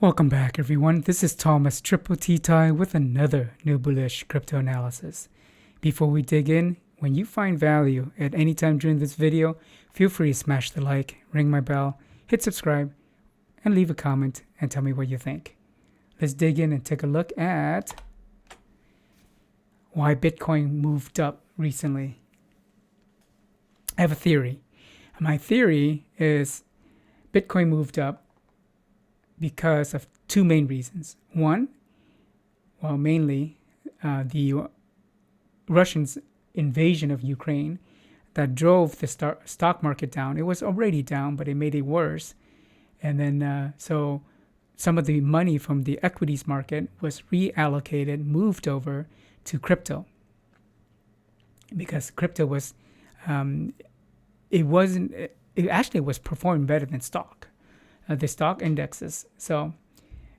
Welcome back, everyone. This is Thomas Triple T Tie with another new bullish crypto analysis. Before we dig in, when you find value at any time during this video, feel free to smash the like, ring my bell, hit subscribe, and leave a comment and tell me what you think. Let's dig in and take a look at why Bitcoin moved up recently. I have a theory. My theory is Bitcoin moved up because of two main reasons. One, mainly the Russians' invasion of Ukraine that drove the stock market down. It was already down, but it made it worse. And then, so some of the money from the equities market was reallocated, moved over to crypto. Because crypto was, it actually was performing better than stock. The stock indexes. So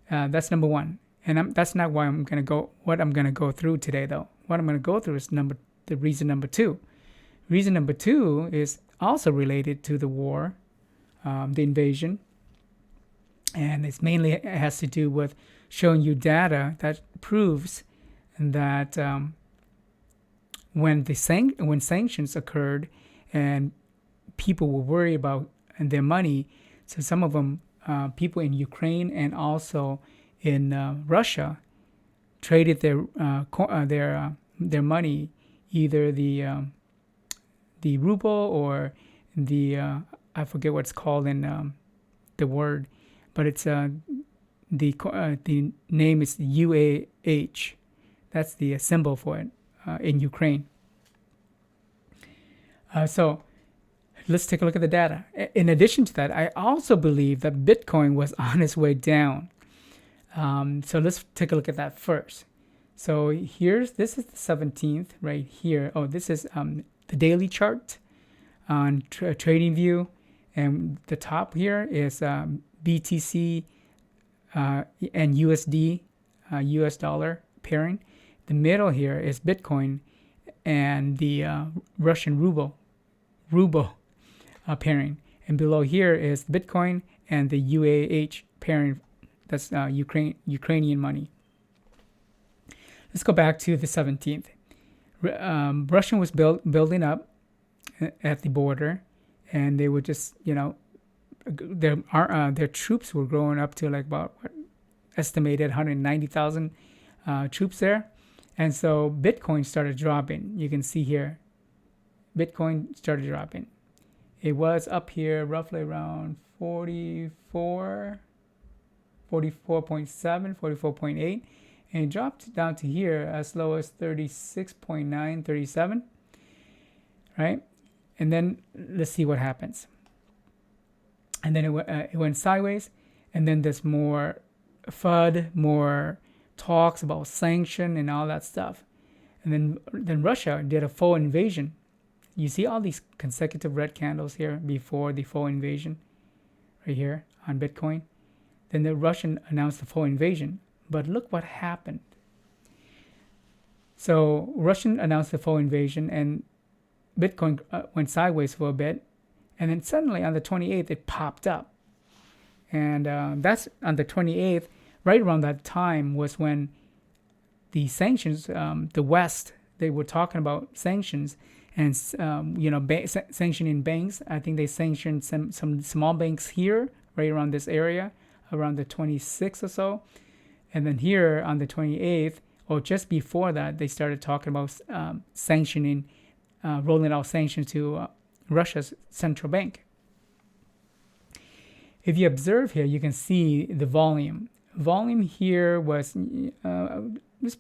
that's number one, and that's not why I'm gonna go. What I'm gonna go through today, though, what I'm gonna go through is the reason number two. Reason number two is also related to the war, the invasion, and it has to do with showing you data that proves that when sanctions occurred and people were worried about their money. So some of them, people in Ukraine and also in Russia, traded their money, either the ruble or the I forget what it's called in the word, but it's the name is UAH. That's the symbol for it in Ukraine. So let's take a look at the data. In addition to that, I also believe that Bitcoin was on its way down. So let's take a look at that first. So this is the 17th right here. Oh, this is the daily chart on TradingView. And the top here is BTC and USD, US dollar pairing. The middle here is Bitcoin and the Russian ruble pairing, and below here is Bitcoin and the UAH pairing. That's Ukrainian money. Let's go back to the 17th. Russia was building up at the border, and they were just their troops were growing up to like about estimated 190,000 troops there, and so Bitcoin started dropping. You can see here, Bitcoin started dropping. It was up here roughly around 44.7, 44.8, and it dropped down to here as low as 36.9, 37, right? And then let's see what happens. And then it went sideways, and then there's more FUD, more talks about sanction and all that stuff. And then Russia did a full invasion. You see all these consecutive red candles here before the full invasion, right here on Bitcoin. Then the Russian announced the full invasion. But look what happened. So Russian announced the full invasion, and Bitcoin went sideways for a bit. And then suddenly on the 28th, it popped up. And that's on the 28th, right around that time was when the sanctions, the West, they were talking about sanctions. And sanctioning banks. I think they sanctioned some small banks here, right around this area, around the 26th or so. And then here on the 28th, or just before that, they started talking about sanctioning, rolling out sanctions to Russia's central bank. If you observe here, you can see the volume. Volume here was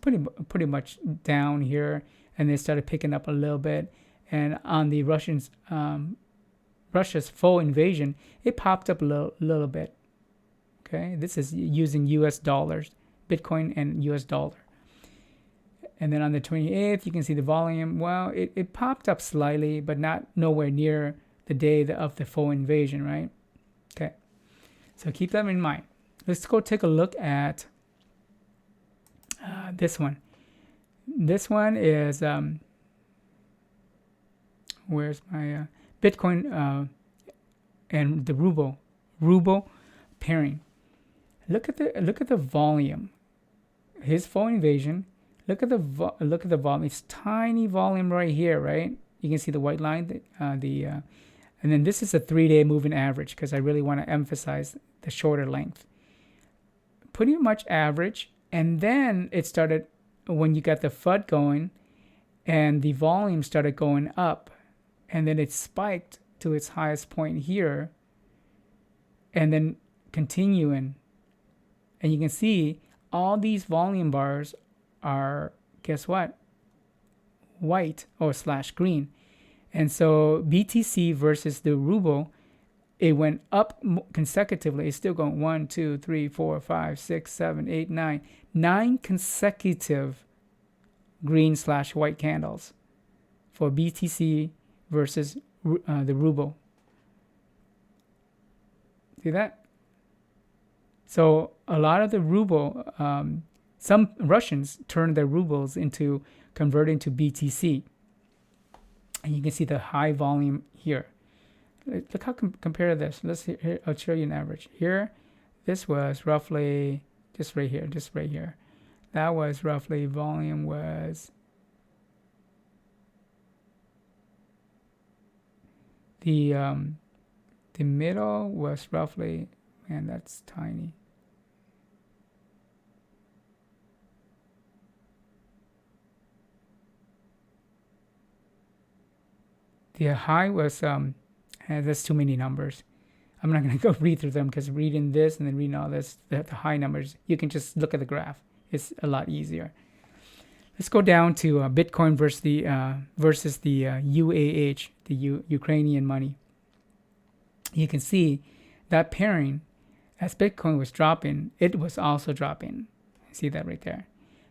pretty much down here, and they started picking up a little bit. And on the Russia's full invasion, it popped up a little bit. Okay, this is using US dollars, Bitcoin and US dollar. And then on the 28th, you can see the volume. Well, it popped up slightly, but nowhere near the day of the full invasion, right? Okay, so keep that in mind. Let's go take a look at this one. This one is where's my Bitcoin and the ruble pairing. look at the volume. His full invasion. Look at the volume. It's tiny volume right here, right? You can see the white line. And then this is a 3-day moving average because I really want to emphasize the shorter length. Pretty much average, and then it started when you got the FUD going, and the volume started going up, and then it spiked to its highest point here, and then continuing, and you can see all these volume bars are, guess what, white or / green. And so BTC versus the ruble, it went up consecutively. It's still going 1, 2, 3, 4, 5, 6, 7, 8, 9. 9 consecutive green / white candles for BTC versus the ruble. See that? So a lot of the ruble, some Russians turned their rubles into converting to BTC. And you can see the high volume here. Look how compare this. Let's see here. I'll show you an average. Here, this was roughly just right here. That was roughly volume was the middle was roughly, man, that's tiny. The high was that's too many numbers. I'm not going to go read through them because reading this and then reading all this, the high numbers, you can just look at the graph. It's a lot easier. Let's go down to Bitcoin versus the UAH, the Ukrainian money. You can see that pairing, as Bitcoin was dropping, it was also dropping. See that right there.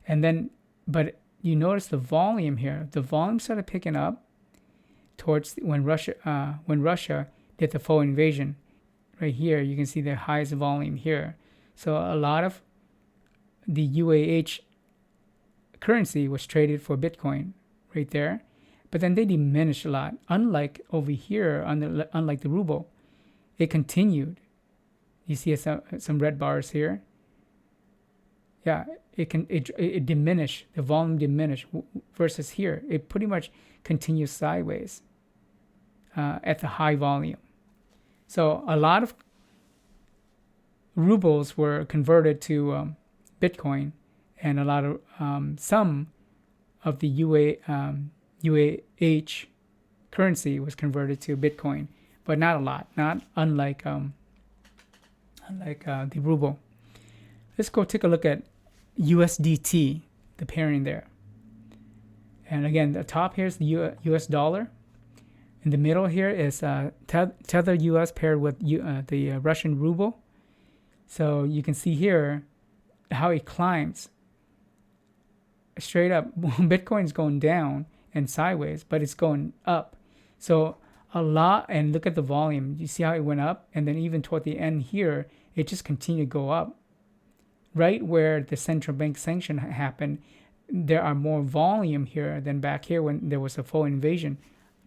And then, but you notice the volume here. The volume started picking up towards when Russia did the full invasion. Right here, you can see the highest volume here. So a lot of the UAH currency was traded for Bitcoin right there, but then they diminished a lot. Unlike over here, unlike the ruble, it continued. You see some red bars here. Yeah, it diminished. The volume diminished versus here. It pretty much continues sideways at the high volume. So a lot of rubles were converted to Bitcoin, and a lot of some of the UAH currency was converted to Bitcoin, but not a lot. Not unlike the ruble. Let's go take a look at USDT, the pairing there. And again, the top here is the US dollar. In the middle here is Tether US paired with the Russian ruble. So you can see here how it climbs straight up. Bitcoin's going down and sideways, but it's going up. So a lot, and look at the volume. You see how it went up? And then even toward the end here, it just continued to go up. Right where the central bank sanction happened, there are more volume here than back here when there was a full invasion.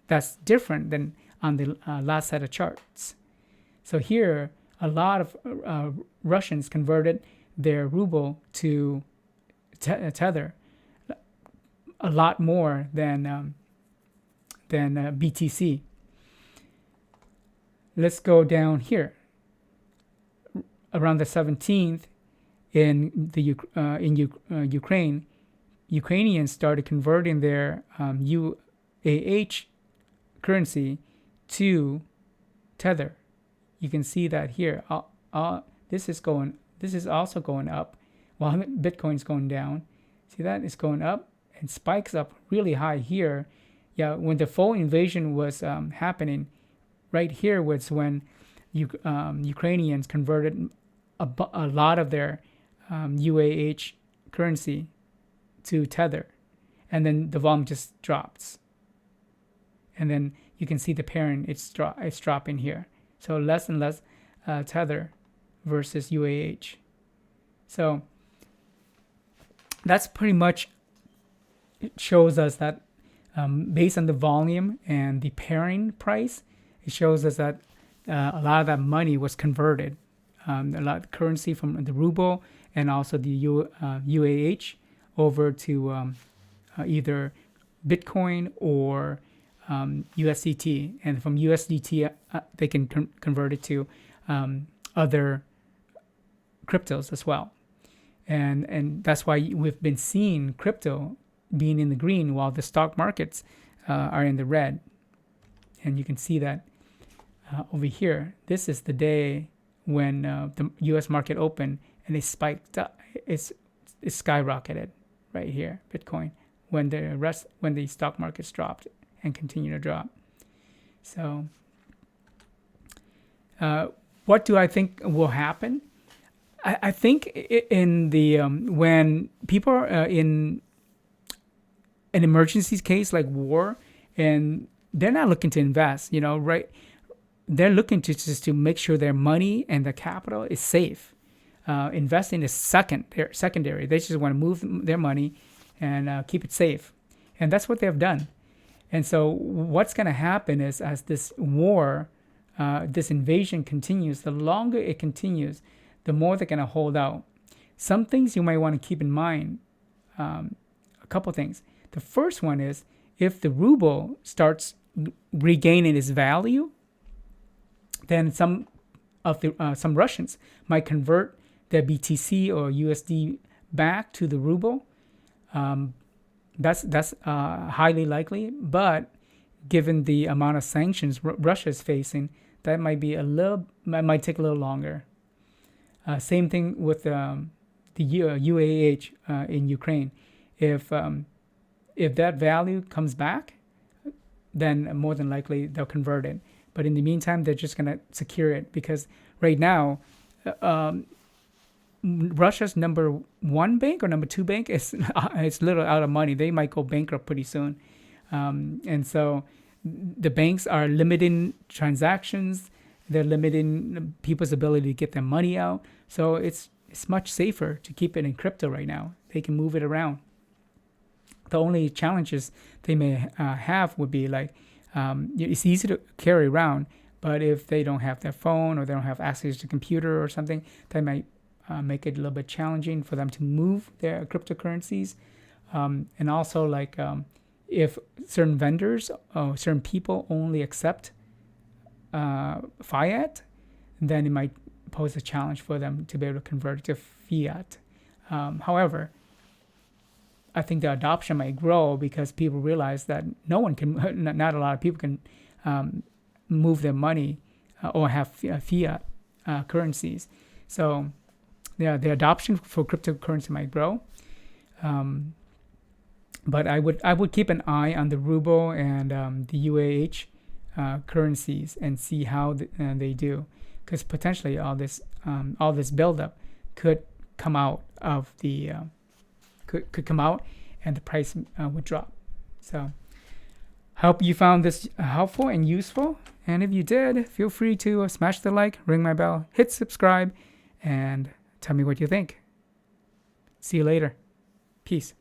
That's different than on the last set of charts. So here, a lot of Russians converted their ruble to Tether, a lot more than BTC. Let's go down here. Around the 17th, in Ukraine, Ukrainians started converting their UAH currency to Tether. You can see that here. This is also going up, while Bitcoin's going down. See that? It's going up and spikes up really high here. Yeah, when the full invasion was happening, right here was when Ukrainians converted a lot of their UAH currency to Tether, and then the volume just drops. And then you can see the pairing, it's dropping here. So less and less Tether versus UAH. So that's pretty much, it shows us that based on the volume and the pairing price, it shows us that a lot of that money was converted a lot of currency from the ruble and also the UAH over to either Bitcoin or USDT, and from USDT they can convert it to other cryptos as well, and that's why we've been seeing crypto being in the green while the stock markets are in the red. And you can see that over here. This is the day when the U.S. market opened and it spiked up. It skyrocketed right here, Bitcoin, when the stock markets dropped and continue to drop. So what do I think will happen? I think in the when people are in an emergency case like war, and they're not looking to invest, right? They're looking to just to make sure their money and their capital is safe. Investing is secondary. They just want to move their money and keep it safe. And that's what they've done. And so what's going to happen is, as this war, this invasion continues, the longer it continues, the more they're going to hold out. Some things you might want to keep in mind, a couple things. The first one is, if the ruble starts regaining its value, then some Russians might convert their BTC or USD back to the ruble. That's highly likely, but given the amount of sanctions Russia is facing, that might might take a little longer. Same thing with the UAH in Ukraine. If that value comes back, then more than likely they'll convert it. But in the meantime, they're just going to secure it, because right now, Russia's number one bank or number two bank is it's a little out of money. They might go bankrupt pretty soon. And so the banks are limiting transactions. They're limiting people's ability to get their money out. So it's much safer to keep it in crypto right now. They can move it around. The only challenges they may have would be like, it's easy to carry around, but if they don't have their phone or they don't have access to a computer or something, that might make it a little bit challenging for them to move their cryptocurrencies. And also, like, if certain vendors or certain people only accept fiat, then it might pose a challenge for them to be able to convert it to fiat. However, I think the adoption might grow because people realize that not a lot of people can move their money or have fiat currencies. So the adoption for cryptocurrency might grow. But I would keep an eye on the ruble and the UAH currencies and see how they do, because potentially all this buildup could come out of the could come out and the price would drop. So hope you found this helpful and useful. And if you did, feel free to smash the like, ring my bell, hit subscribe, and tell me what you think. See you later. Peace.